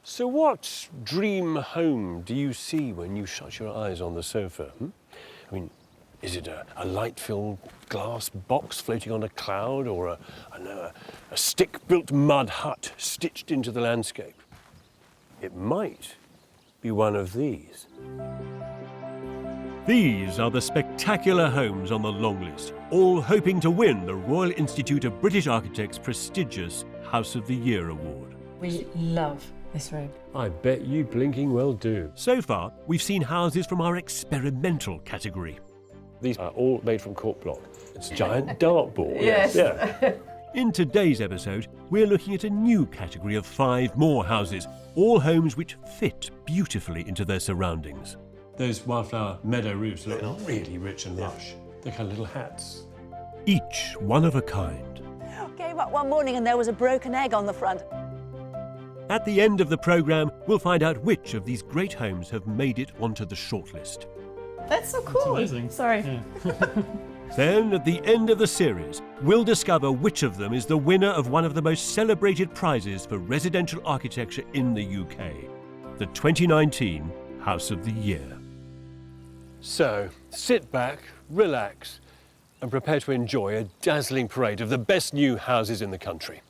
So what dream home do you see when you shut your eyes on the sofa? I mean, is it a light-filled glass box floating on a cloud, or a stick-built mud hut stitched into the landscape? It might be one of these. These are the spectacular homes on the long list, all hoping to win the Royal Institute of British Architects' prestigious House of the Year award. We love this room. I bet you blinking well do. So far, we've seen houses from our experimental category. These are all made from cork block. It's a giant dartboard. Yes. Yeah. In today's episode, we're looking at a new category of 5 more houses, all homes which fit beautifully into their surroundings. Those wildflower meadow roofs look really rich and lush. They're kind of little hats. Each one of a kind. Came up one morning and there was a broken egg on the front. At the end of the programme, we'll find out which of these great homes have made it onto the shortlist. That's so cool. That's amazing. Sorry. Yeah. Then, at the end of the series, we'll discover which of them is the winner of one of the most celebrated prizes for residential architecture in the UK, the 2019 House of the Year. So, sit back, relax, and prepare to enjoy a dazzling parade of the best new houses in the country.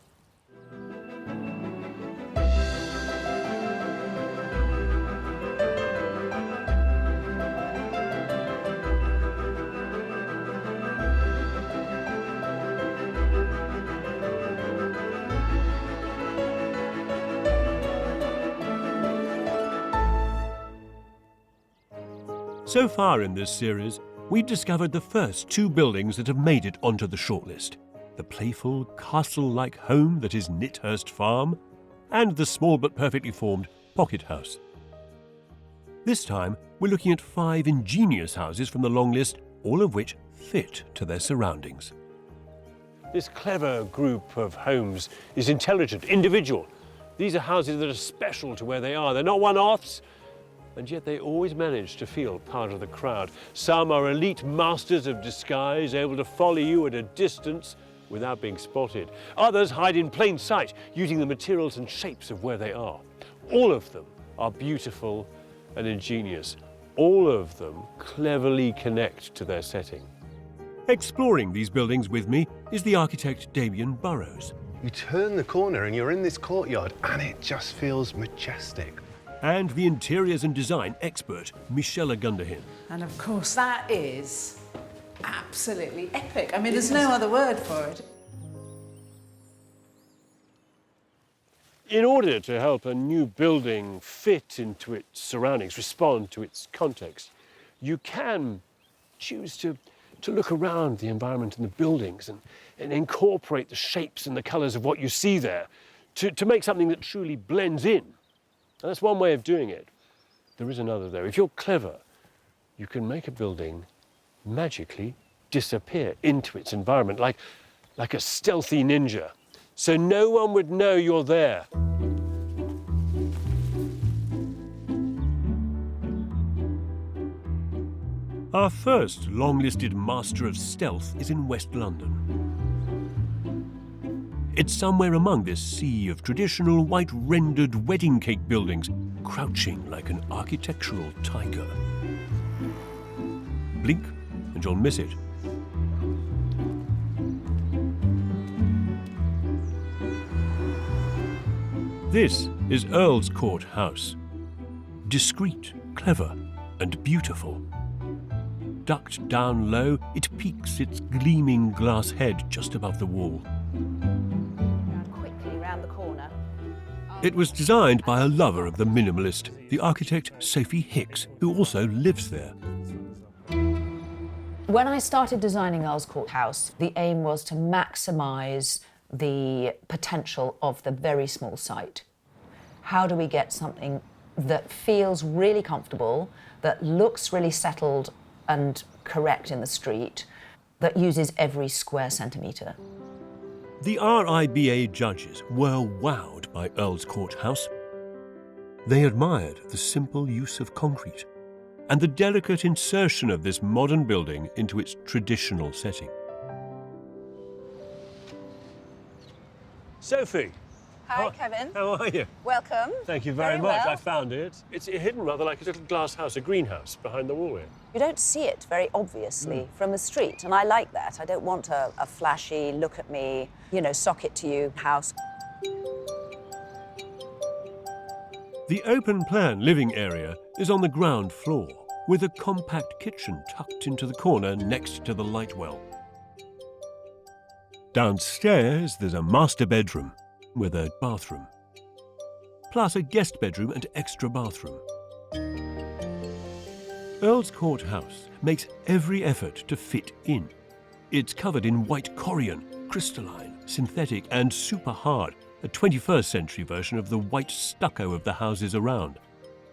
So far in this series, we've discovered the first 2 buildings that have made it onto the shortlist. The playful, castle-like home that is Nithurst Farm, and the small but perfectly formed Pocket House. This time, we're looking at 5 ingenious houses from the long list, all of which fit to their surroundings. This clever group of homes is intelligent, individual. These are houses that are special to where they are. They're not one-offs, and yet they always manage to feel part of the crowd. Some are elite masters of disguise, able to follow you at a distance without being spotted. Others hide in plain sight, using the materials and shapes of where they are. All of them are beautiful and ingenious. All of them cleverly connect to their setting. Exploring these buildings with me is the architect Damien Burrows. You turn the corner and you're in this courtyard and it just feels majestic. And the interiors and design expert, Michelle Gunderhin. And of course, that is absolutely epic. I mean, there's no other word for it. In order to help a new building fit into its surroundings, respond to its context, you can choose to look around the environment and the buildings and incorporate the shapes and the colours of what you see there to make something that truly blends in. And that's one way of doing it. There is another, though. If you're clever, you can make a building magically disappear into its environment, like a stealthy ninja, so no one would know you're there. Our first long-listed master of stealth is in West London. It's somewhere among this sea of traditional white-rendered wedding cake buildings, crouching like an architectural tiger. Blink and you'll miss it. This is Earl's Court House. Discreet, clever, and beautiful. Ducked down low, it peeks its gleaming glass head just above the wall. Quickly round the corner. It was designed by a lover of the minimalist, the architect Sophie Hicks, who also lives there. When I started designing Earl's Court House, the aim was to maximise the potential of the very small site. How do we get something that feels really comfortable, that looks really settled and correct in the street, that uses every square centimetre? The RIBA judges were wowed by Earl's Court House. They admired the simple use of concrete and the delicate insertion of this modern building into its traditional setting. Sophie, Hi, Kevin. How are you? Welcome. Thank you very, Very much. well. I found it. It's hidden rather like a little glass house, a greenhouse behind the wall here. You don't see it very obviously from the street, and I like that. I don't want a flashy, look at me, you know, sock it to you house. The open-plan living area is on the ground floor, with a compact kitchen tucked into the corner next to the light well. Downstairs, there's a master bedroom with a bathroom, plus a guest bedroom and extra bathroom. Earl's Court House makes every effort to fit in. It's covered in white corian, crystalline, synthetic and super hard, a 21st century version of the white stucco of the houses around.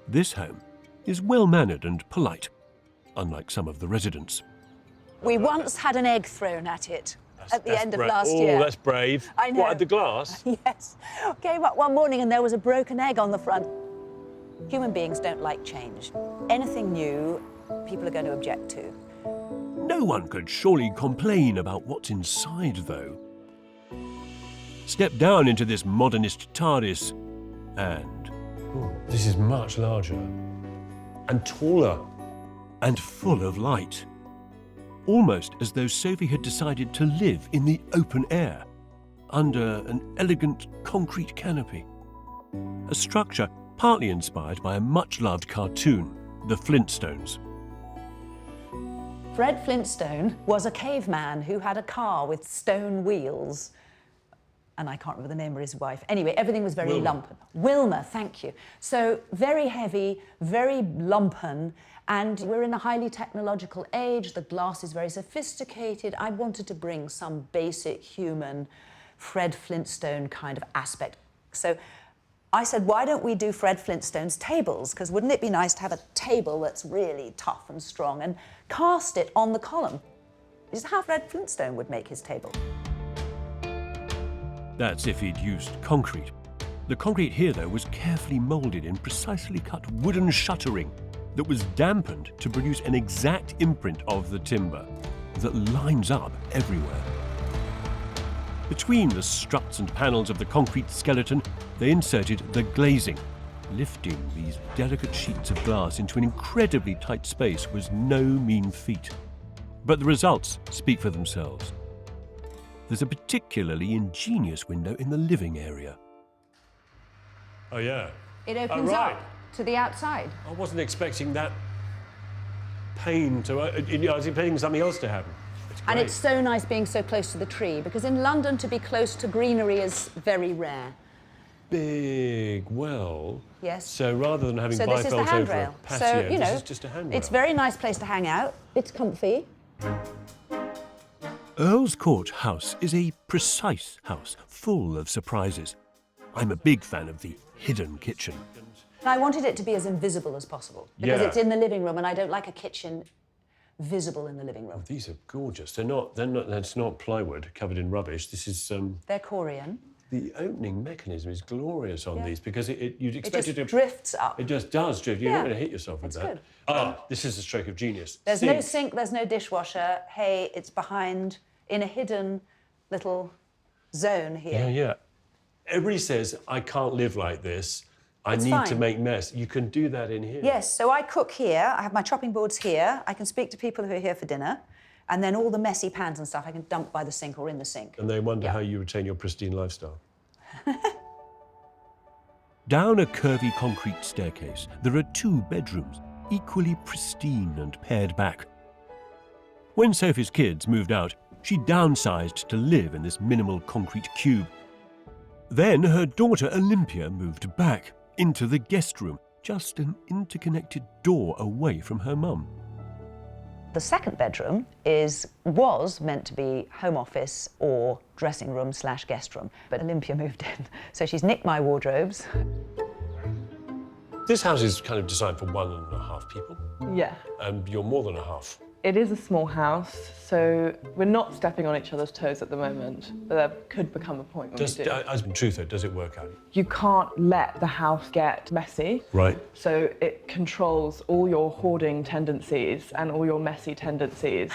This home is well-mannered and polite, unlike some of the residents. We once had an egg thrown at it at the end of last Oh, year. that's brave. I know. What, at the glass? Yes. Came up one morning and there was a broken egg on the front. Human beings don't like change. Anything new, people are going to object to. No one could surely complain about what's inside, though. Step down into this modernist TARDIS, and This is much larger and taller. and full of light. Almost as though Sophie had decided to live in the open air, under an elegant concrete canopy. A structure partly inspired by a much-loved cartoon, The Flintstones. Fred Flintstone was a caveman who had a car with stone wheels. And I can't remember the name of his wife. Anyway, everything was very lumpen. Wilma, thank you. So very heavy, very lumpen, and we're in a highly technological age. The glass is very sophisticated. I wanted to bring some basic human Fred Flintstone kind of aspect. So I said, why don't we do Fred Flintstone's tables? Because wouldn't it be nice to have a table that's really tough and strong and cast it on the column? This is how Fred Flintstone would make his table. That's if he'd used concrete. The concrete here, though, was carefully moulded in precisely cut wooden shuttering that was dampened to produce an exact imprint of the timber that lines up everywhere. Between the struts and panels of the concrete skeleton, they inserted the glazing. Lifting these delicate sheets of glass into an incredibly tight space was no mean feat. But the results speak for themselves. There's a particularly ingenious window in the living area. Oh, yeah. It opens right. up to the outside. I wasn't expecting that pane to... I was expecting something else to happen. It's great. And it's so nice being so close to the tree, because in London to be close to greenery is very rare. Big well. Yes. So rather than having So this is the bifolds over a handrail. patio, So, you know, this is just a handrail. it's a very nice place to hang out. It's comfy. Earl's Court House is a precise house, full of surprises. I'm a big fan of the hidden kitchen. I wanted it to be as invisible as possible, because Yeah. it's in the living room, and I don't like a kitchen visible in the living room. These are gorgeous. That's not plywood covered in rubbish. This is... They're Corian. The opening mechanism is glorious on Yeah. these because you'd It expect just it to... drifts up. It just does drift. You're Yeah. not going to hit yourself with It's that. good. Ah, this is a stroke of genius. There's no sink, there's no dishwasher. Hey, it's behind, in a hidden little zone here. Yeah, yeah. Everybody says, I can't live like this. I It's need to fine. make mess. You can do that in here. Yes, so I cook here. I have my chopping boards here. I can speak to people who are here for dinner. And then all the messy pans and stuff I can dump by the sink or in the sink. And they wonder Yeah. how you retain your pristine lifestyle. Down a curvy concrete staircase, there are 2 bedrooms, equally pristine and pared back. When Sophie's kids moved out, she downsized to live in this minimal concrete cube. Then her daughter Olympia moved back into the guest room, just an interconnected door away from her mum. The second bedroom was meant to be home office or dressing room / guest room, but Olympia moved in. So she's nicked my wardrobes. This house is kind of designed for 1.5 people, Yeah, and you're more than a half. it is a small house, so we're not stepping on each other's toes at the moment, but there could become a point when we do. As in truth, though, does it work out? You can't let the house get messy, Right. so it controls all your hoarding tendencies and all your messy tendencies.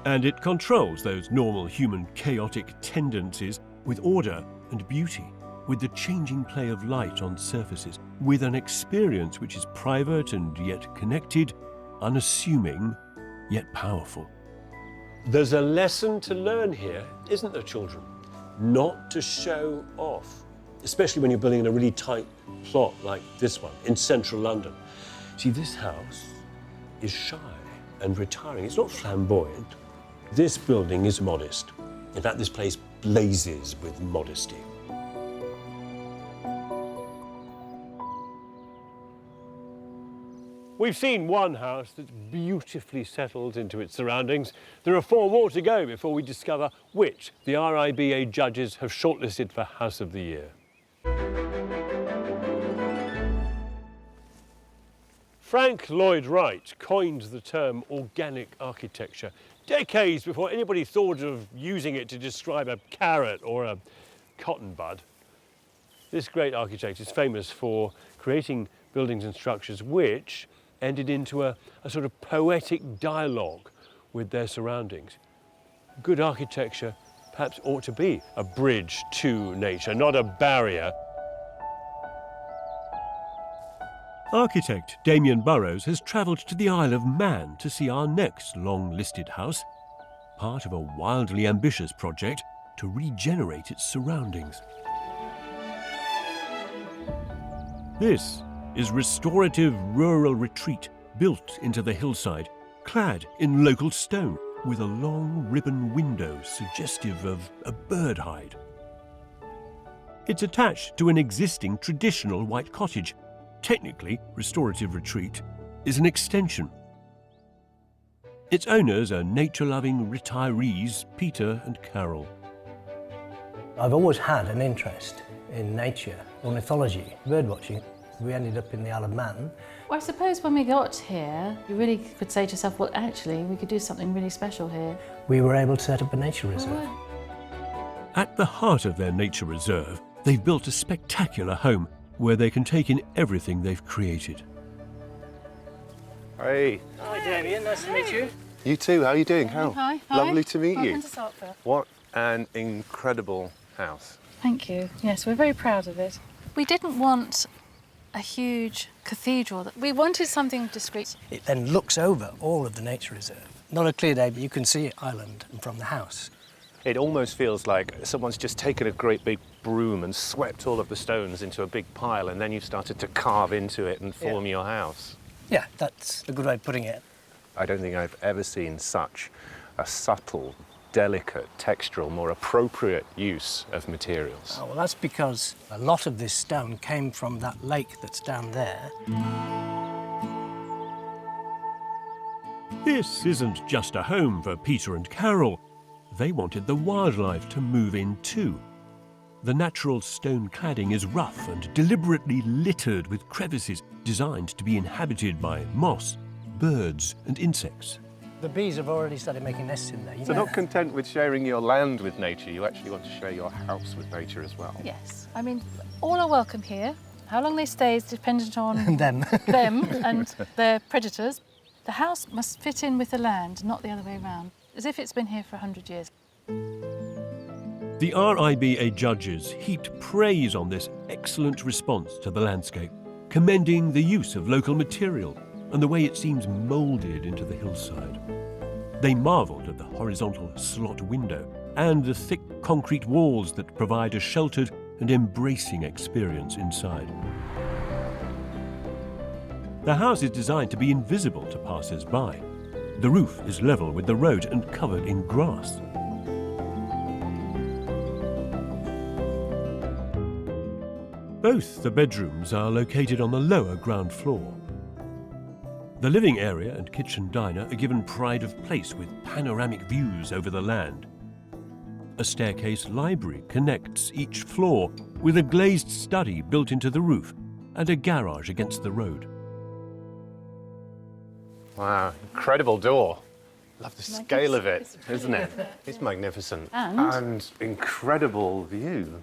And it controls those normal human chaotic tendencies with order and beauty, with the changing play of light on surfaces, with an experience which is private and yet connected, unassuming yet powerful. There's a lesson to learn here, isn't there, children? Not to show off, especially when you're building in a really tight plot like this one in central London. See, this house is shy and retiring. It's not flamboyant. This building is modest. In fact, this place blazes with modesty. We've seen one house that's beautifully settled into its surroundings. There are 4 more to go before we discover which the RIBA judges have shortlisted for House of the Year. Frank Lloyd Wright coined the term organic architecture decades before anybody thought of using it to describe a carrot or a cotton bud. This great architect is famous for creating buildings and structures which ended into a sort of poetic dialogue with their surroundings. Good architecture perhaps ought to be a bridge to nature, not a barrier. Architect Damien Burrows has travelled to the Isle of Man to see our next long-listed house, part of a wildly ambitious project to regenerate its surroundings. This is Restorative Rural Retreat, built into the hillside, clad in local stone, with a long ribbon window suggestive of a bird hide. It's attached to an existing traditional white cottage. Technically, Restorative Retreat is an extension. Its owners are nature-loving retirees Peter and Carol. I've always had an interest in nature, ornithology, birdwatching. We ended up in the Isle of Man. Well, I suppose when we got here, you really could say to yourself, well, actually, we could do something really special here. We were able to set up a nature reserve. At the heart of their nature reserve, they've built a spectacular home where they can take in everything they've created. Hey. Hi, Damien. Nice to meet you. You too. How are you doing, Carol? Hi. Lovely to meet you. Welcome to Sarkville. What an incredible house. Thank you. Yes, we're very proud of it. We didn't want a huge cathedral. We wanted something discreet. It then looks over all of the nature reserve. Not a clear day, but you can see Island from the house. It almost feels like someone's just taken a great big broom and swept all of the stones into a big pile, and then you've started to carve into it and form your house. Yeah, that's a good way of putting it. I don't think I've ever seen such a subtle, delicate, textural, more appropriate use of materials. Oh, well, that's because a lot of this stone came from that lake that's down there. This isn't just a home for Peter and Carol. They wanted the wildlife to move in too. The natural stone cladding is rough and deliberately littered with crevices designed to be inhabited by moss, birds and insects. The bees have already started making nests in there. So not content with sharing your land with nature, you actually want to share your house with nature as well. Yes. I mean, all are welcome here. How long they stay is dependent on them and their predators. The house must fit in with the land, not the other way around, as if it's been here for 100 years. The RIBA judges heaped praise on this excellent response to the landscape, commending the use of local material and the way it seems moulded into the hillside. They marvelled at the horizontal slot window and the thick concrete walls that provide a sheltered and embracing experience inside. The house is designed to be invisible to passers-by. The roof is level with the road and covered in grass. Both the bedrooms are located on the lower ground floor. The living area and kitchen diner are given pride of place with panoramic views over the land. A staircase library connects each floor with a glazed study built into the roof and a garage against the road. Wow, incredible door. Love the scale of it, isn't it? It's magnificent. And incredible view.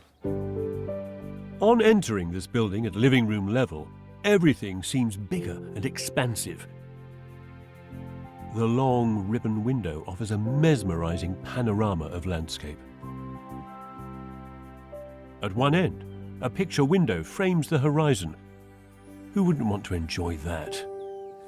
On entering this building at living room level, everything seems bigger and expansive. The long ribbon window offers a mesmerising panorama of landscape. At one end, a picture window frames the horizon. Who wouldn't want to enjoy that?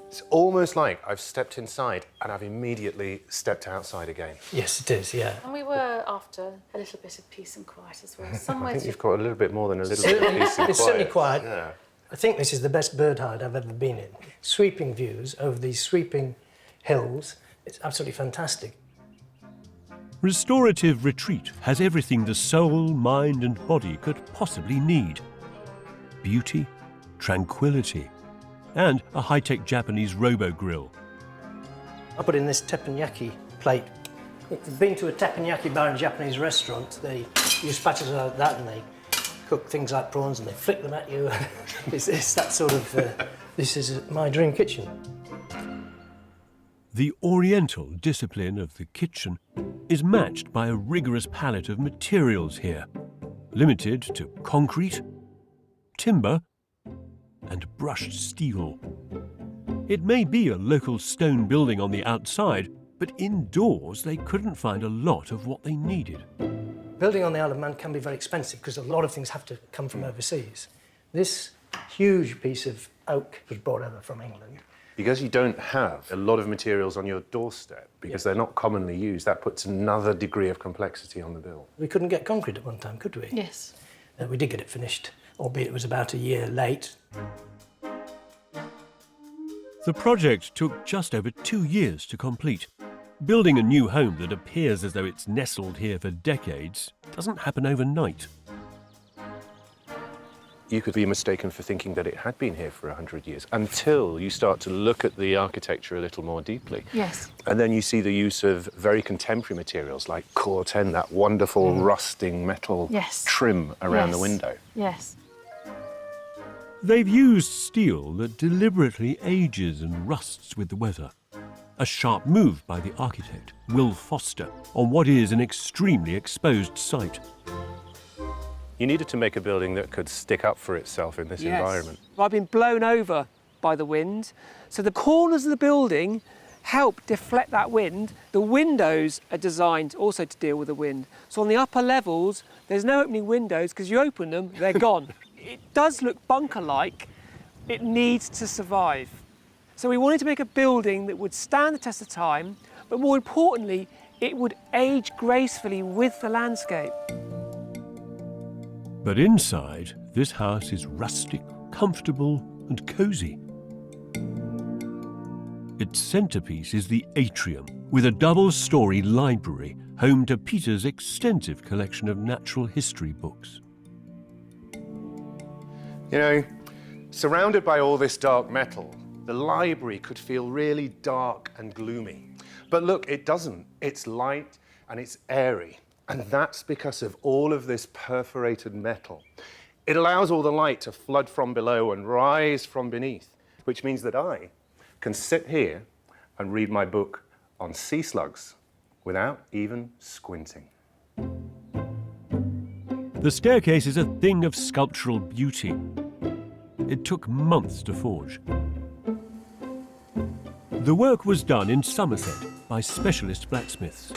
It's almost like I've stepped inside and I've immediately stepped outside again. Yes, it is, yeah. And we were after a little bit of peace and quiet as well. I think you've got a little bit more than a little bit of peace and It's certainly quiet. quiet. Yeah. I think this is the best bird hide I've ever been in. Sweeping views over these sweeping hills. It's absolutely fantastic. Restorative Retreat has everything the soul, mind and body could possibly need. Beauty, tranquility, and a high-tech Japanese robo-grill. I put in this teppanyaki plate. If you've been to a teppanyaki bar in a Japanese restaurant, they use spatulas like that and they cook things like prawns and they flick them at you. it's that sort of, this is my dream kitchen. The oriental discipline of the kitchen is matched by a rigorous palette of materials here, limited to concrete, timber, and brushed steel. It may be a local stone building on the outside, but indoors they couldn't find a lot of what they needed. Building on the Isle of Man can be very expensive because a lot of things have to come from overseas. This huge piece of oak was brought over from England. Because you don't have a lot of materials on your doorstep, because they're not commonly used, that puts another degree of complexity on the bill. We couldn't get concrete at one time, could we? Yes. We did get it finished, albeit it was about a year late. The project took just over 2 years to complete. Building a new home that appears as though it's nestled here for decades doesn't happen overnight. You could be mistaken for thinking that it had been here for 100 years until you start to look at the architecture a little more deeply. Yes. And then you see the use of very contemporary materials like corten, that wonderful rusting metal trim around the window. Yes. They've used steel that deliberately ages and rusts with the weather. A sharp move by the architect, Will Foster, on what is an extremely exposed site. You needed to make a building that could stick up for itself in this environment. I've been blown over by the wind, so the corners of the building help deflect that wind. The windows are designed also to deal with the wind. So on the upper levels, there's no opening windows because you open them, they're gone. It does look bunker-like. It needs to survive. So we wanted to make a building that would stand the test of time, but more importantly, it would age gracefully with the landscape. But inside, this house is rustic, comfortable and cosy. Its centrepiece is the atrium, with a double-storey library home to Peter's extensive collection of natural history books. You know, surrounded by all this dark metal, the library could feel really dark and gloomy. But look, it doesn't. It's light and it's airy. And that's because of all of this perforated metal. It allows all the light to flood from below and rise from beneath, which means that I can sit here and read my book on sea slugs without even squinting. The staircase is a thing of sculptural beauty. It took months to forge. The work was done in Somerset by specialist blacksmiths.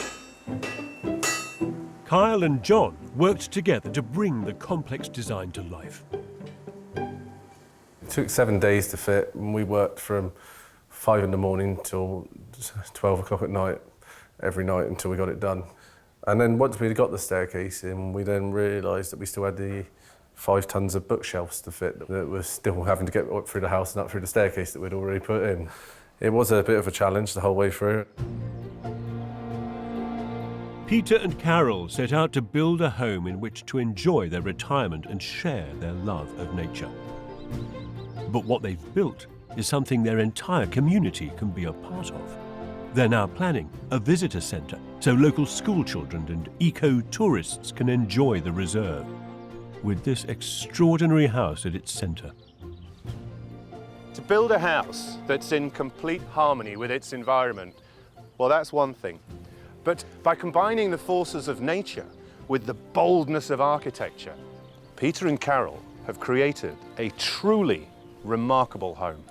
Kyle and John worked together to bring the complex design to life. It took 7 days to fit, and we worked from 5 in the morning till 12 o'clock at night, every night until we got it done. And then once we got the staircase in, we then realised that we still had the 5 tons of bookshelves to fit that were still having to get up through the house and up through the staircase that we'd already put in. It was a bit of a challenge the whole way through. Peter and Carol set out to build a home in which to enjoy their retirement and share their love of nature. But what they've built is something their entire community can be a part of. They're now planning a visitor centre so local school children and eco-tourists can enjoy the reserve, with this extraordinary house at its centre. To build a house that's in complete harmony with its environment, well, that's one thing. But by combining the forces of nature with the boldness of architecture, Peter and Carol have created a truly remarkable home.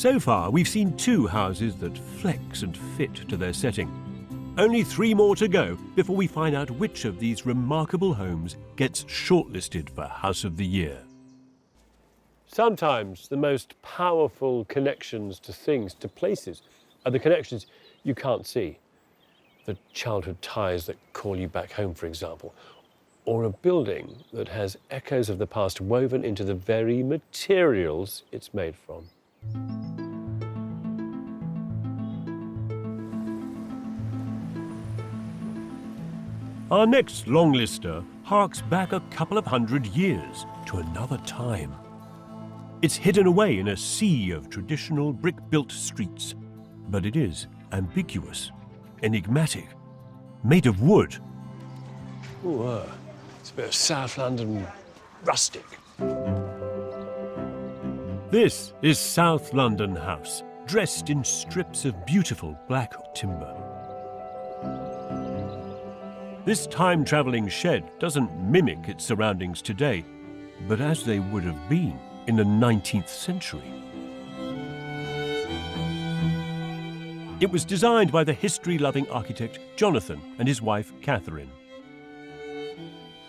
So far, we've seen 2 houses that flex and fit to their setting. Only 3 more to go before we find out which of these remarkable homes gets shortlisted for House of the Year. Sometimes the most powerful connections to things, to places, are the connections you can't see. The childhood ties that call you back home, for example, or a building that has echoes of the past woven into the very materials it's made from. Our next long lister harks back a couple of 100 years to another time. It's hidden away in a sea of traditional brick-built streets, but it is ambiguous, enigmatic, made of wood. Ooh, it's a bit of South London rustic. This is South London House, dressed in strips of beautiful black timber. This time-travelling shed doesn't mimic its surroundings today, but as they would have been in the 19th century. It was designed by the history-loving architect Jonathan and his wife Catherine.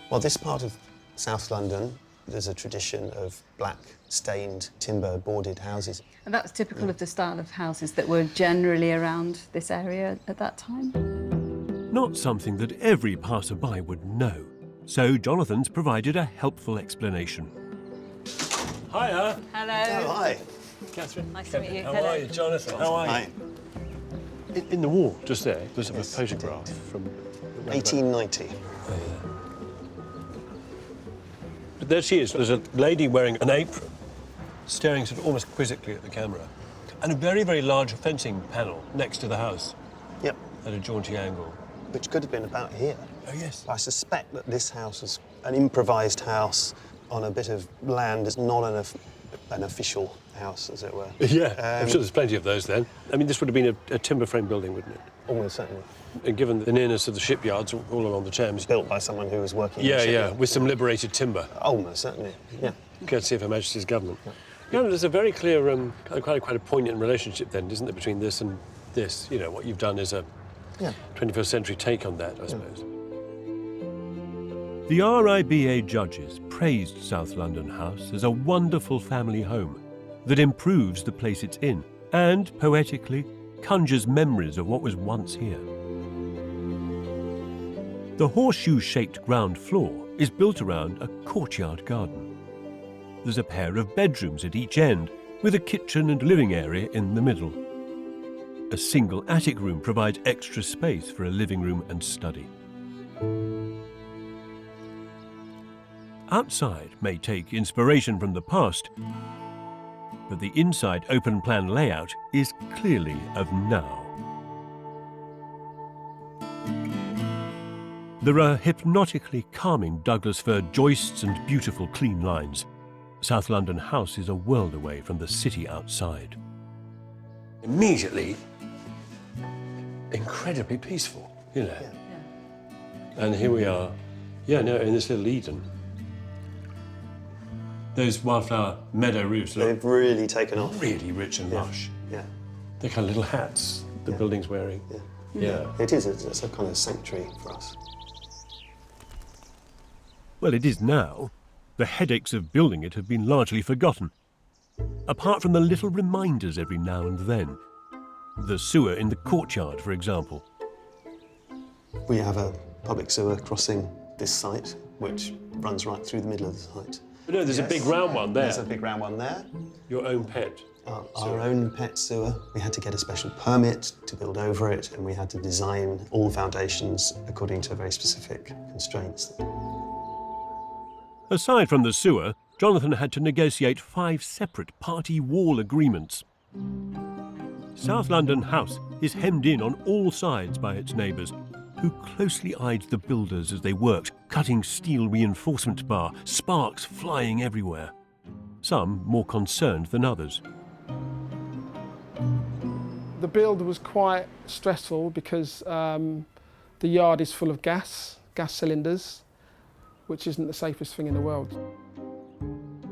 Well, this part of South London, there's a tradition of black stained timber boarded houses. And that's typical of the style of houses that were generally around this area at that time? Not something that every passerby would know, so Jonathan's provided a helpful explanation. Hiya. Hello. Oh, hi. Catherine. Nice to meet you. How are you, Jonathan? How are you? Hi. In the wall, just there, there's a Yes, photograph indeed. from... 1890. But there she is. There's a lady wearing an apron, staring sort of almost quizzically at the camera, and a very, very large fencing panel next to the house. Yep. At a jaunty angle. Which could have been about here. Oh, yes. I suspect that this house is an improvised house on a bit of land. It's not an official house, as it were. Yeah, I'm sure there's plenty of those then. I mean, this would have been a timber frame building, wouldn't it? Almost certainly. And given the nearness of the shipyards all along the Thames. Built by someone who was working in the Yeah, shipyard. with some liberated timber. Almost certainly, yeah. Courtesy of Her Majesty's government. Yeah, there's a very clear, quite a poignant relationship then, isn't there, between this and this? You know, what you've done is a 21st century take on that, I suppose. The RIBA judges praised South London House as a wonderful family home that improves the place it's in and, poetically, conjures memories of what was once here. The horseshoe-shaped ground floor is built around a courtyard garden. There's a pair of bedrooms at each end, with a kitchen and living area in the middle. A single attic room provides extra space for a living room and study. Outside may take inspiration from the past, but the inside open-plan layout is clearly of now. There are hypnotically calming Douglas fir joists and beautiful clean lines. South London House is a world away from the city outside. Immediately, incredibly peaceful, you know. And here we are, in this little Eden. Those wildflower meadow roofs look... They've really taken off. Really rich and lush. Yeah. They're kind of little hats the building's wearing. Yeah. It is. It's a kind of sanctuary for us. Well, it is now. The headaches of building it have been largely forgotten, apart from the little reminders every now and then. The sewer in the courtyard, for example. We have a public sewer crossing this site, which runs right through the middle of the site. But no, there's a big round one there. There's a big round one there. Your own pet. Our own pet sewer. We had to get a special permit to build over it, and we had to design all the foundations according to very specific constraints. Aside from the sewer, Jonathan had to negotiate 5 separate party wall agreements. South London House is hemmed in on all sides by its neighbours, who closely eyed the builders as they worked, cutting steel reinforcement bar, sparks flying everywhere. Some more concerned than others. The build was quite stressful because the yard is full of gas cylinders, which isn't the safest thing in the world.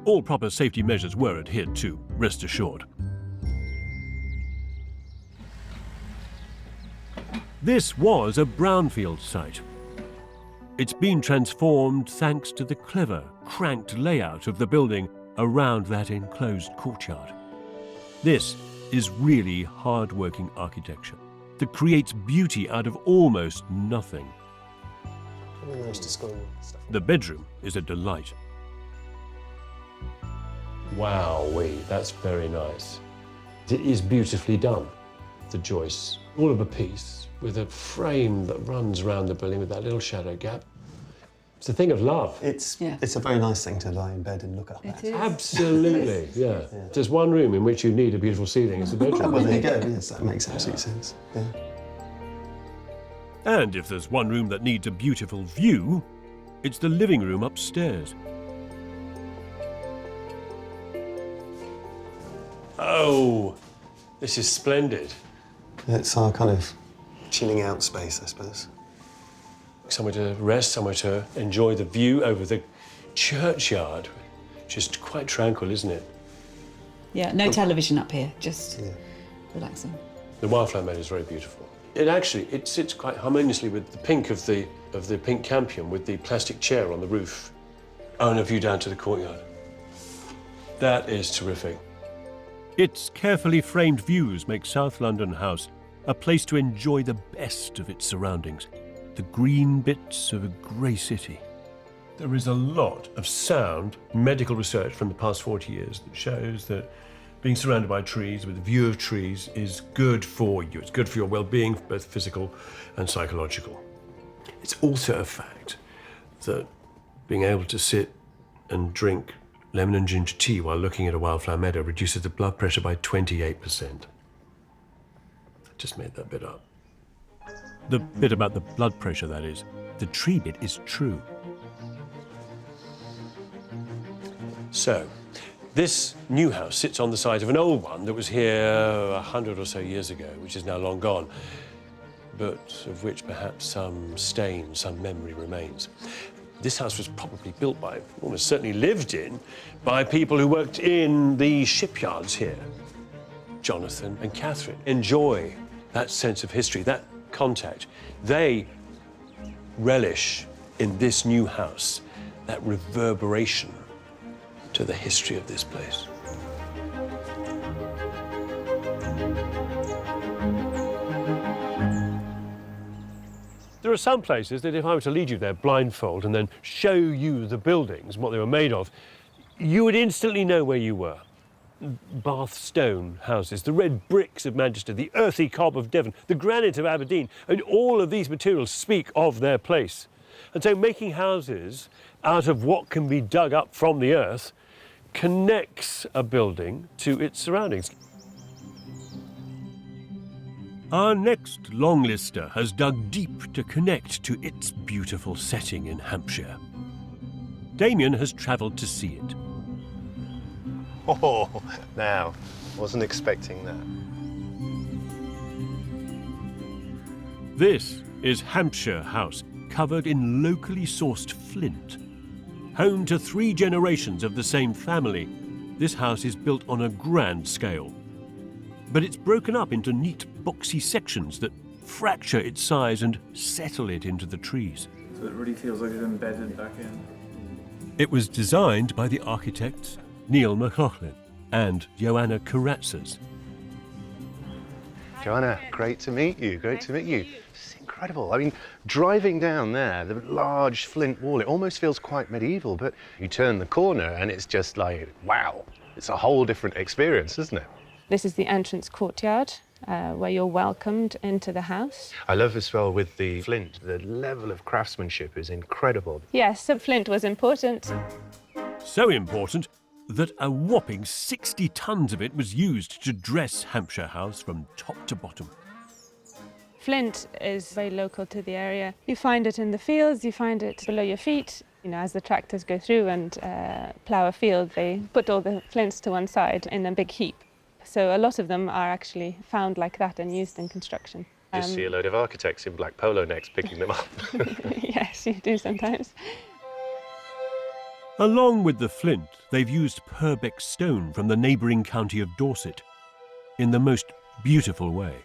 All proper safety measures were adhered to, rest assured. This was a brownfield site. It's been transformed thanks to the clever, cranked layout of the building around that enclosed courtyard. This is really hard-working architecture that creates beauty out of almost nothing. The bedroom is a delight. Wowee, that's very nice. It is beautifully done. The joists, all of a piece, with a frame that runs around the building with that little shadow gap. It's a thing of love. It's a very nice thing to lie in bed and look up at. It is. Absolutely, yeah. There's one room in which you need a beautiful ceiling. It's the bedroom. Well, there you go. Yes, that makes absolute sense. Yeah. And if there's one room that needs a beautiful view, it's the living room upstairs. Oh, this is splendid. It's our kind of chilling out space, I suppose. Somewhere to rest, somewhere to enjoy the view over the churchyard. Just quite tranquil, isn't it? Yeah, no television up here, just relaxing. The wildflower meadow is very beautiful. It sits quite harmoniously with the pink of the pink campion, with the plastic chair on the roof. Oh, and a view down to the courtyard. That is terrific. Its carefully framed views make South London House a place to enjoy the best of its surroundings, the green bits of a grey city. There is a lot of sound medical research from the past 40 years that shows that being surrounded by trees, with a view of trees, is good for you. It's good for your well-being, both physical and psychological. It's also a fact that being able to sit and drink lemon and ginger tea while looking at a wildflower meadow reduces the blood pressure by 28%. I just made that bit up. The bit about the blood pressure, that is. The tree bit is true. So, this new house sits on the site of an old one that was here 100 or so years ago, which is now long gone, but of which perhaps some stain, some memory remains. This house was probably built by, almost certainly lived in, by people who worked in the shipyards here. Jonathan and Catherine enjoy that sense of history, that contact. They relish in this new house that reverberation to the history of this place. There are some places that if I were to lead you there blindfold and then show you the buildings and what they were made of, you would instantly know where you were. Bath stone houses, the red bricks of Manchester, the earthy cob of Devon, the granite of Aberdeen, and all of these materials speak of their place. And so making houses out of what can be dug up from the earth connects a building to its surroundings. Our next long lister has dug deep to connect to its beautiful setting in Hampshire. Damien has travelled to see it. Oh, now, wasn't expecting that. This is Hampshire House, covered in locally sourced flint. Home to 3 generations of the same family, this house is built on a grand scale. But it's broken up into neat, boxy sections that fracture its size and settle it into the trees. So it really feels like it's embedded back in. It was designed by the architects Neil McLaughlin and Joanna Karatzas. Joanna, great to meet you. Great to meet you. It's incredible. I mean, driving down there, the large flint wall, it almost feels quite medieval, but you turn the corner and it's just like, wow, it's a whole different experience, isn't it? This is the entrance courtyard where you're welcomed into the house. I love as well with the flint, the level of craftsmanship is incredible. Yes, so flint was important. So important that a whopping 60 tons of it was used to dress Hampshire House from top to bottom. Flint is very local to the area. You find it in the fields, you find it below your feet. You know, as the tractors go through and plough a field, they put all the flints to one side in a big heap. So a lot of them are actually found like that and used in construction. You see a load of architects in black polo necks picking them up. Yes, you do sometimes. Along with the flint, they've used Purbeck stone from the neighbouring county of Dorset in the most beautiful way.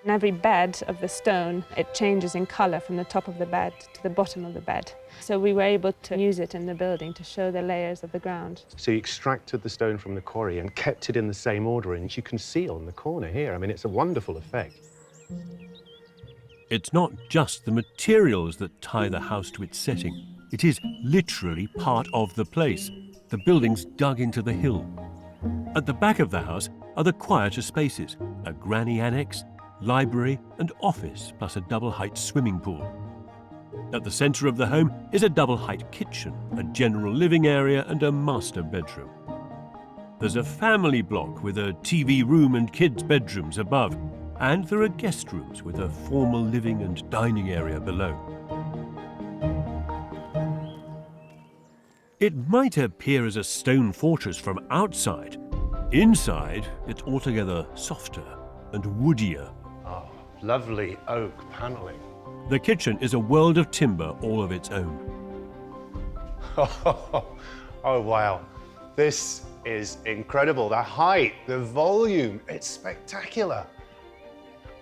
In every bed of the stone, it changes in colour from the top of the bed to the bottom of the bed. So we were able to use it in the building to show the layers of the ground. So you extracted the stone from the quarry and kept it in the same order, and you can see on the corner here, I mean, it's a wonderful effect. It's not just the materials that tie the house to its setting. It is literally part of the place. The building's dug into the hill. At the back of the house are the quieter spaces, a granny annex, library and office, plus a double-height swimming pool. At the centre of the home is a double-height kitchen, a general living area and a master bedroom. There's a family block with a TV room and kids' bedrooms above, and there are guest rooms with a formal living and dining area below. It might appear as a stone fortress from outside. Inside, it's altogether softer and woodier. Oh, lovely oak panelling. The kitchen is a world of timber all of its own. Oh, wow. This is incredible. The height, the volume, it's spectacular.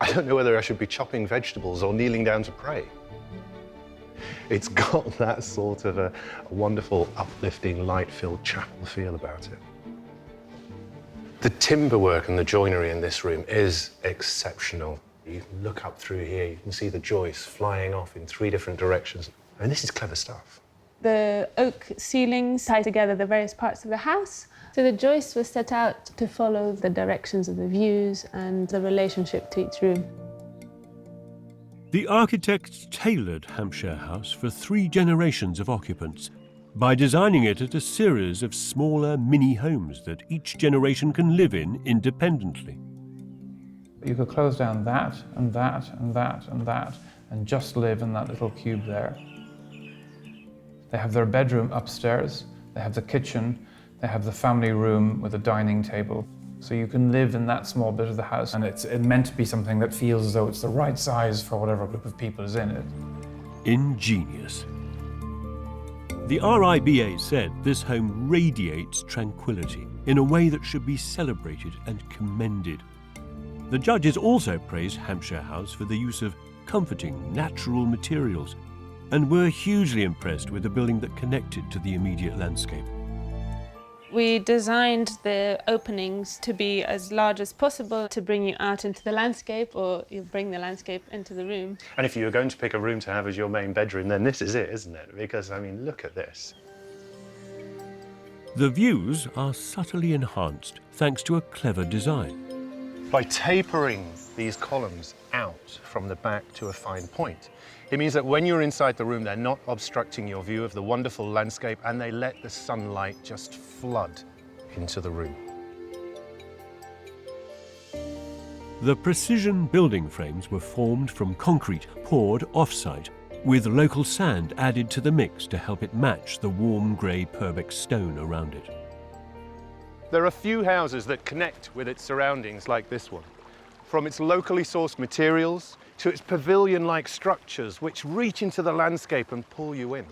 I don't know whether I should be chopping vegetables or kneeling down to pray. It's got that sort of a wonderful, uplifting, light-filled chapel feel about it. The timber work and the joinery in this room is exceptional. You can look up through here, you can see the joists flying off in 3 different directions. I mean, this is clever stuff. The oak ceilings tie together the various parts of the house. So the joists were set out to follow the directions of the views and the relationship to each room. The architects tailored Hampshire House for 3 generations of occupants by designing it as a series of smaller mini homes that each generation can live in independently. You could close down that and that and that and that and just live in that little cube there. They have their bedroom upstairs, they have the kitchen, they have the family room with a dining table. So you can live in that small bit of the house, and it's meant to be something that feels as though it's the right size for whatever group of people is in it. Ingenious. The RIBA said this home radiates tranquility in a way that should be celebrated and commended. The judges also praised Hampshire House for the use of comforting, natural materials and were hugely impressed with the building that connected to the immediate landscape. We designed the openings to be as large as possible to bring you out into the landscape, or you bring the landscape into the room. And if you were going to pick a room to have as your main bedroom, then this is it, isn't it? Because, I mean, look at this. The views are subtly enhanced thanks to a clever design. By tapering these columns out from the back to a fine point, it means that when you're inside the room, they're not obstructing your view of the wonderful landscape, and they let the sunlight just flood into the room. The precision building frames were formed from concrete poured off-site, with local sand added to the mix to help it match the warm grey Purbeck stone around it. There are few houses that connect with its surroundings like this one. From its locally sourced materials to its pavilion-like structures which reach into the landscape and pull you in.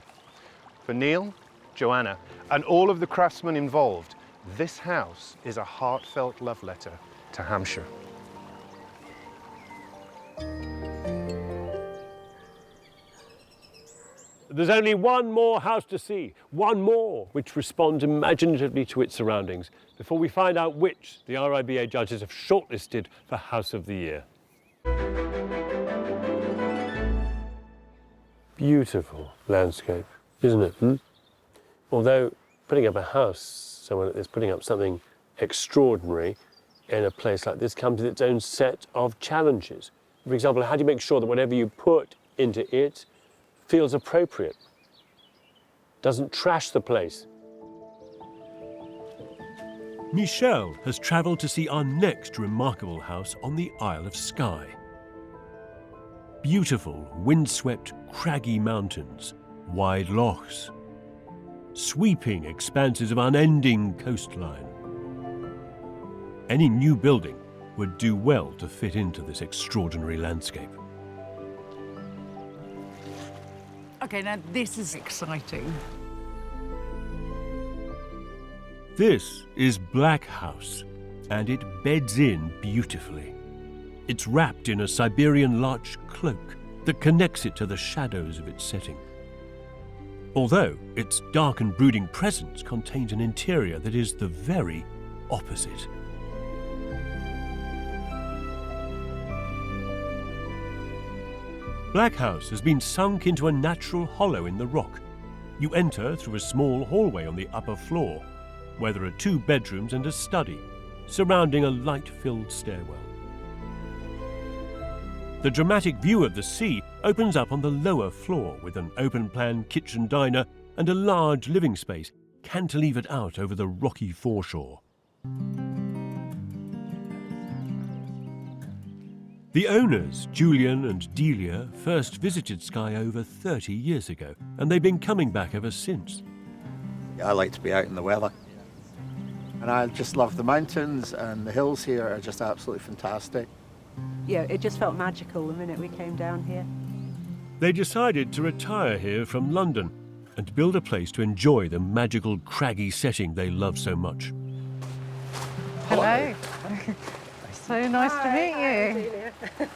For Neil, Joanna, and all of the craftsmen involved, this house is a heartfelt love letter to Hampshire. There's only one more house to see, one more, which responds imaginatively to its surroundings, before we find out which the RIBA judges have shortlisted for House of the Year. Beautiful landscape, isn't it? Although putting up a house somewhere like this, putting up something extraordinary in a place like this comes with its own set of challenges. For example, how do you make sure that whatever you put into it feels appropriate, doesn't trash the place? Michelle has travelled to see our next remarkable house on the Isle of Skye. Beautiful, windswept, craggy mountains, wide lochs, sweeping expanses of unending coastline. Any new building would do well to fit into this extraordinary landscape. Okay, now this is exciting. This is Black House, and it beds in beautifully. It's wrapped in a Siberian larch cloak that connects it to the shadows of its setting. Although its dark and brooding presence contains an interior that is the very opposite. Black House has been sunk into a natural hollow in the rock. You enter through a small hallway on the upper floor, where there are 2 bedrooms and a study, surrounding a light-filled stairwell. The dramatic view of the sea opens up on the lower floor with an open-plan kitchen diner and a large living space cantilevered out over the rocky foreshore. The owners, Julian and Delia, first visited Skye over 30 years ago, and they've been coming back ever since. I like to be out in the weather. And I just love the mountains, and the hills here are just absolutely fantastic. Yeah, it just felt magical the minute we came down here. They decided to retire here from London and build a place to enjoy the magical craggy setting they love so much. Hello. So nice to meet you.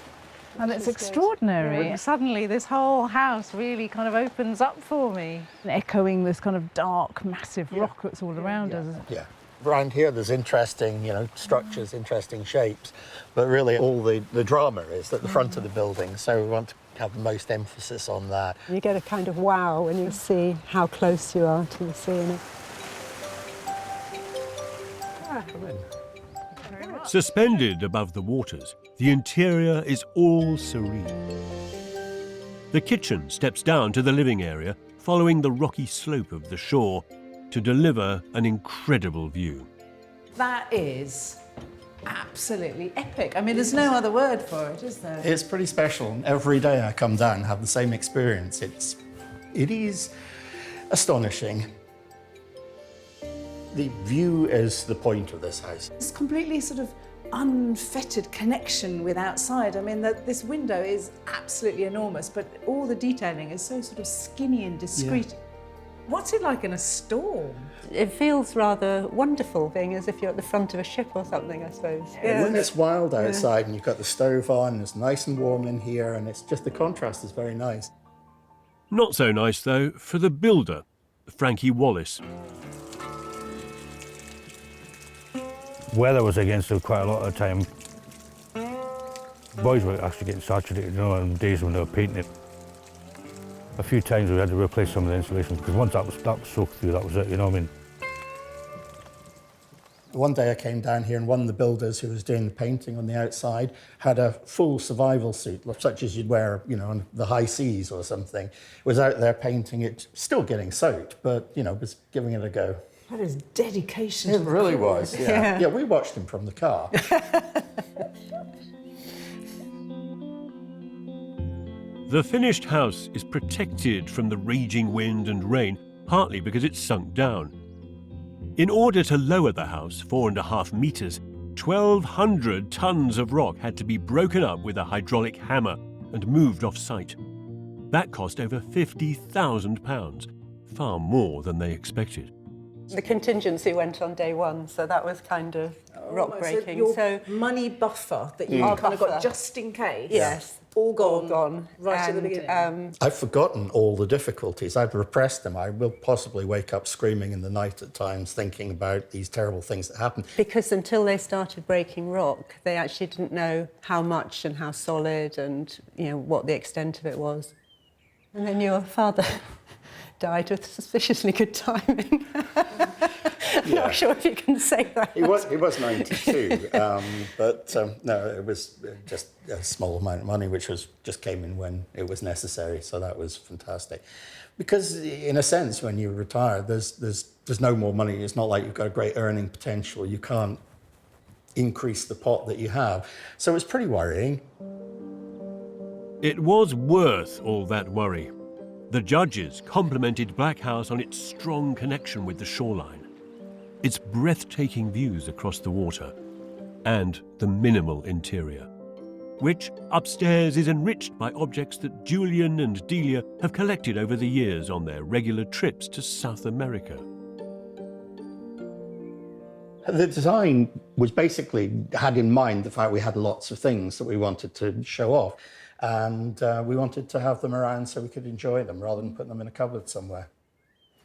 And it's extraordinary. Suddenly this whole house really kind of opens up for me, echoing this kind of dark, massive rock that's all around us. Yeah. Around here there's interesting, structures, interesting shapes, but really all the drama is at the front of the building, so we want to have the most emphasis on that. You get a kind of wow when you see how close you are to the sea. Come in. Suspended above the waters, the interior is all serene. The kitchen steps down to the living area, following the rocky slope of the shore, to deliver an incredible view. That is absolutely epic. I mean, there's no other word for it, is there? It's pretty special. Every day I come down and have the same experience. It is astonishing. The view is the point of this house. It's completely sort of unfettered connection with outside. I mean, this window is absolutely enormous, but all the detailing is so sort of skinny and discreet. Yeah. What's it like in a storm? It feels rather wonderful, being as if you're at the front of a ship or something, I suppose. Yeah. When it's wild outside and you've got the stove on, and it's nice and warm in here, and it's just the contrast is very nice. Not so nice, though, for the builder, Frankie Wallace. Weather was against it quite a lot of the time. Boys were actually getting saturated, on days when they were painting it. A few times we had to replace some of the insulation because once that was soaked through, that was it, you know what I mean? One day I came down here and one of the builders who was doing the painting on the outside had a full survival suit, such as you'd wear, on the high seas or something. Was out there painting it, still getting soaked, but, was giving it a go. That is dedication. It really was, yeah. Yeah, we watched him from the car. The finished house is protected from the raging wind and rain, partly because it's sunk down. In order to lower the house 4.5 meters, 1,200 tons of rock had to be broken up with a hydraulic hammer and moved off-site. That cost over £50,000, far more than they expected. The contingency went on day one, so that was kind of rock breaking. So your money buffer that you kind of got just in case. Yes, all gone. All gone. Right at the beginning. I've forgotten all the difficulties. I've repressed them. I will possibly wake up screaming in the night at times, thinking about these terrible things that happened. Because until they started breaking rock, they actually didn't know how much and how solid and what the extent of it was. And then your father died with suspiciously good timing. I'm not sure if you can say that. He was 92, but no, it was just a small amount of money, which just came in when it was necessary. So that was fantastic. Because in a sense, when you retire, there's no more money. It's not like you've got a great earning potential. You can't increase the pot that you have. So it's pretty worrying. It was worth all that worry. The judges complimented Black House on its strong connection with the shoreline, its breathtaking views across the water, and the minimal interior, which upstairs is enriched by objects that Julian and Delia have collected over the years on their regular trips to South America. The design was basically had in mind the fact we had lots of things that we wanted to show off, and we wanted to have them around so we could enjoy them rather than put them in a cupboard somewhere.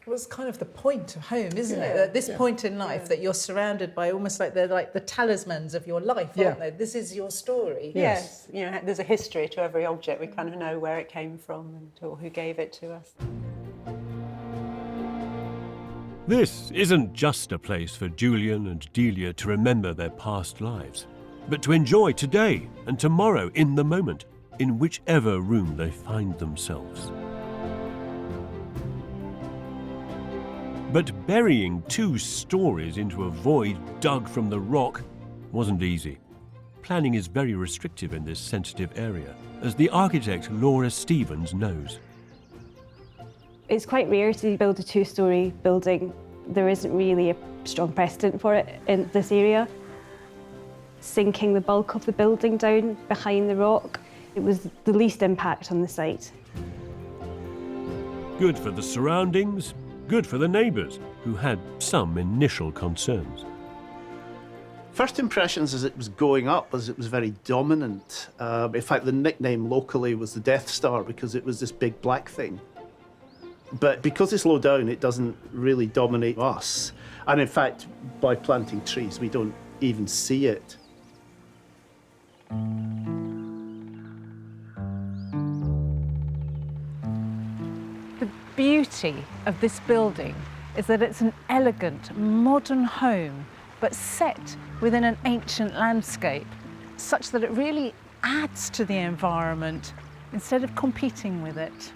Well, it's kind of the point of home, isn't it? At this point in life, that you're surrounded by almost like they're like the talismans of your life, aren't they? This is your story. Yes. You know, there's a history to every object. We kind of know where it came from or who gave it to us. This isn't just a place for Julian and Delia to remember their past lives, but to enjoy today and tomorrow in the moment, in whichever room they find themselves. But burying 2 stories into a void dug from the rock wasn't easy. Planning is very restrictive in this sensitive area, as the architect Laura Stevens knows. It's quite rare to build a 2-storey building. There isn't really a strong precedent for it in this area. Sinking the bulk of the building down behind the rock, it was the least impact on the site. Good for the surroundings, good for the neighbours, who had some initial concerns. First impressions as it was going up was it was very dominant. In fact, the nickname locally was the Death Star because it was this big black thing. But because it's low down, it doesn't really dominate us. And in fact, by planting trees, we don't even see it. The beauty of this building is that it's an elegant, modern home, but set within an ancient landscape, such that it really adds to the environment instead of competing with it.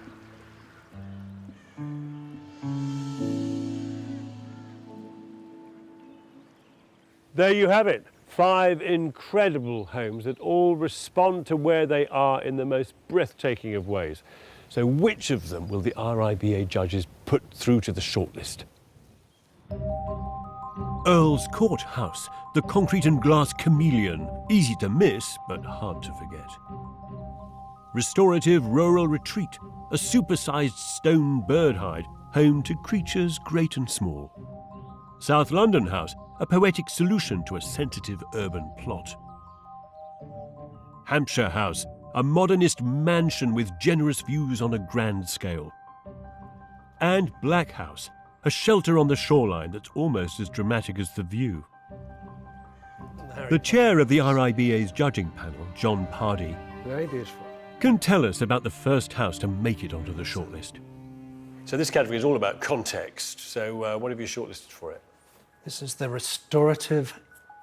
There you have it. 5 incredible homes that all respond to where they are in the most breathtaking of ways. So which of them will the RIBA judges put through to the shortlist? Earl's Court House, the concrete and glass chameleon, easy to miss but hard to forget. Restorative Rural Retreat, a supersized stone bird hide, home to creatures great and small. South London House, a poetic solution to a sensitive urban plot. Hampshire House, a modernist mansion with generous views on a grand scale. And Black House, a shelter on the shoreline that's almost as dramatic as the view. The chair of the RIBA's judging panel, John Pardee, Very beautiful. can tell us about the first house to make it onto the shortlist. So this category is all about context. So what have you shortlisted for it? This is the Restorative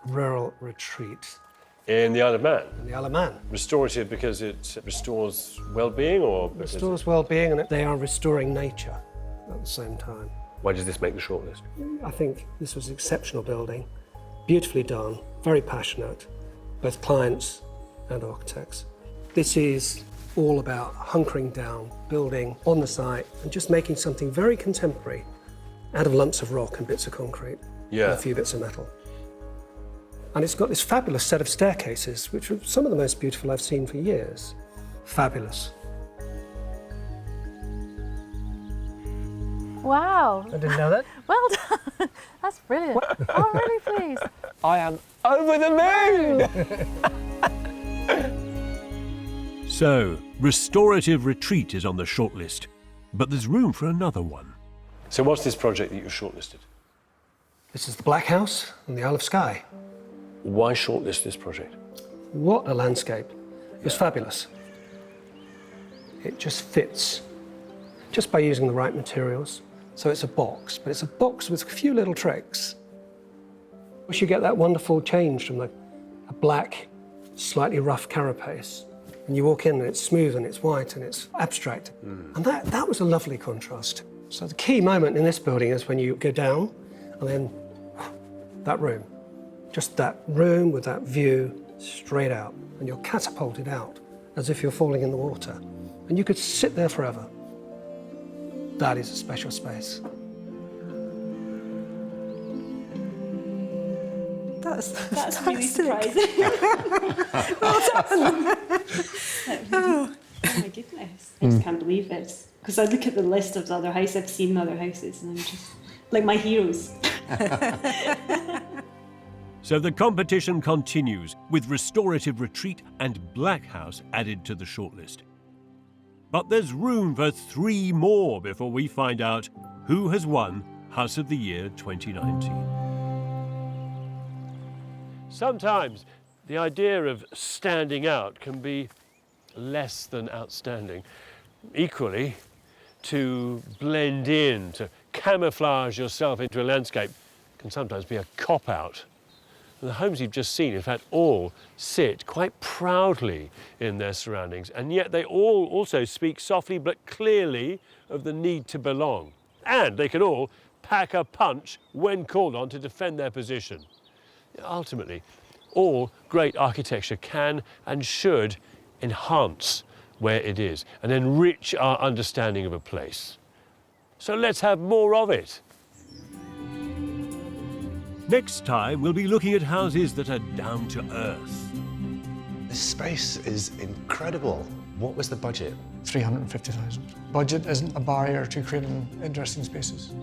Rural Retreat. In the Isle of Man? In the Isle of Man. Restorative because it restores well-being, or? Restores well-being, and they are restoring nature at the same time. Why does this make the shortlist? I think this was an exceptional building, beautifully done, very passionate, both clients and architects. This is all about hunkering down, building on the site, and just making something very contemporary out of lumps of rock and bits of concrete. Yeah. And a few bits of metal. And it's got this fabulous set of staircases, which are some of the most beautiful I've seen for years. Fabulous. Wow. I didn't know that. Well done. That's brilliant. I'm really pleased. I am over the moon! So, Restorative Retreat is on the shortlist, but there's room for another one. So what's this project that you've shortlisted? This is the Black House on the Isle of Skye. Why shortlist this project? What a landscape. It was fabulous. It just fits, just by using the right materials. So it's a box, but it's a box with a few little tricks. You get that wonderful change from a black, slightly rough carapace. And you walk in and it's smooth and it's white and it's abstract. And that was a lovely contrast. So the key moment in this building is when you go down and then that room. Just that room with that view straight out. And you're catapulted out as if you're falling in the water. And you could sit there forever. That is a special space. That's really surprising. Well done. Oh my goodness. I just can't believe it. Because I look at the list of the other houses, I've seen other houses, and I'm just like my heroes. So the competition continues, with Restorative Retreat and Black House added to the shortlist. But there's room for 3 more before we find out who has won House of the Year 2019. Sometimes the idea of standing out can be less than outstanding. Equally, to blend in, to camouflage yourself into a landscape can sometimes be a cop-out. And the homes you've just seen, in fact, all sit quite proudly in their surroundings, and yet they all also speak softly but clearly of the need to belong. And they can all pack a punch when called on to defend their position. Ultimately, all great architecture can and should enhance where it is and enrich our understanding of a place. So let's have more of it. Next time, we'll be looking at houses that are down to earth. This space is incredible. What was the budget? 350,000. Budget isn't a barrier to creating interesting spaces.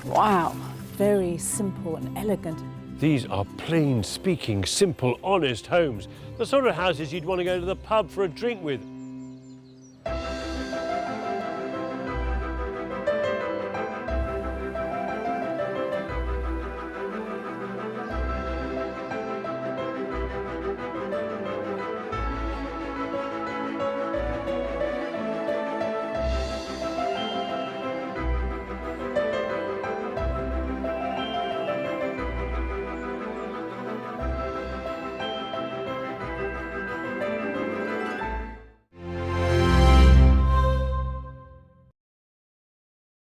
Wow, very simple and elegant. These are plain-speaking, simple, honest homes. The sort of houses you'd want to go to the pub for a drink with